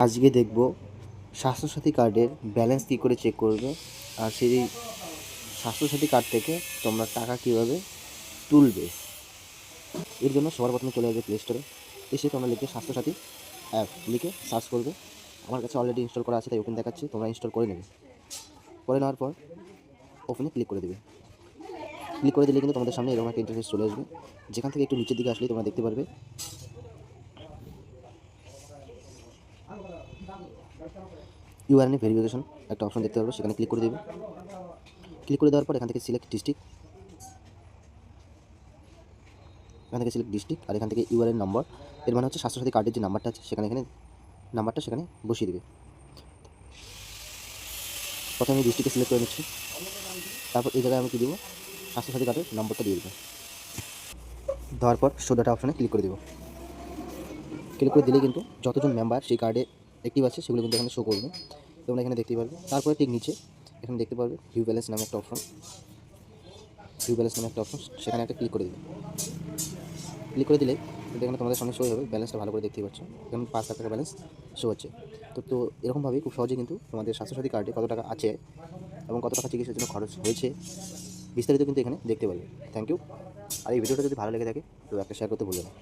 আজকে দেখব স্বাস্থ্যসাথী কার্ডের ব্যালেন্স কী করে চেক করবে, আর সেই স্বাস্থ্যসাথী কার্ড থেকে তোমরা টাকা কীভাবে তুলবে। এর জন্য সবার প্রথমে চলে আসবে প্লে স্টোরে, এসে তোমরা লিখে স্বাস্থ্যসাথী অ্যাপ লিখে সার্চ করবে। আমার কাছে অলরেডি ইনস্টল করা আছে তাই ওপেন দেখাচ্ছি, তোমরা ইনস্টল করে নেবে। করে নেওয়ার পর ওপেনে ক্লিক করে দেবে। ক্লিক করে দিলে কিন্তু তোমাদের সামনে এরকম একটা ইন্টারফেস চলে আসবে, যেখান থেকে একটু নিচের দিকে আসলেই তোমরা দেখতে পারবে ইউআরএন ভেরিফিকেশন একটা অপশন দেখতে পারবে, সেখানে ক্লিক করে দেবে। ক্লিক করে দেওয়ার পর এখান থেকে সিলেক্ট ডিস্ট্রিক্ট, আর এখান থেকে ইউআরএন নম্বর, এর মানে হচ্ছে স্বাস্থ্যসাথী কার্ডের যে নাম্বারটা আছে এখানে নাম্বারটা সেখানে বসিয়ে দেবে। প্রথমে আমি ডিস্ট্রিক্টে সিলেক্ট করে নিচ্ছি, তারপর এই জায়গায় আমি কী দেবো, স্বাস্থ্যসাথী কার্ডের নম্বরটা দিয়ে দেবো। দেওয়ার পর শো ডাটা অপশনে ক্লিক করে দেবো। ক্লিক করে দিলেই কিন্তু যতজন মেম্বার সেই কার্ডে অ্যাক্টিভ আছে সেগুলো কিন্তু এখানে শো করবে, তোমরা এখানে দেখতেই পারবে। তারপরে ঠিক নিচে এখানে দেখতে পারবে ভিউ ব্যালেন্স নামে একটা অপশন, সেখানে একটা ক্লিক করে দেবে। ক্লিক করে দিলে এখানে তোমাদের সামনে শো হবে, ব্যালেন্সটা ভালো করে দেখতেই পাচ্ছ, এখানে 5 লাখ টাকা ব্যালেন্স শো হচ্ছে। তো এরকমভাবেই খুব সহজে কিন্তু তোমাদের স্বাস্থ্যসাথী কার্ডে কত টাকা আছে এবং কত টাকা চিকিৎসার জন্য খরচ হয়েছে বিস্তারিত কিন্তু এখানে দেখতে পারবে। Thank you. আর এই ভিডিওটা যদি ভালো লেগে থাকে তো একটা শেয়ার করতে ভুলবে না।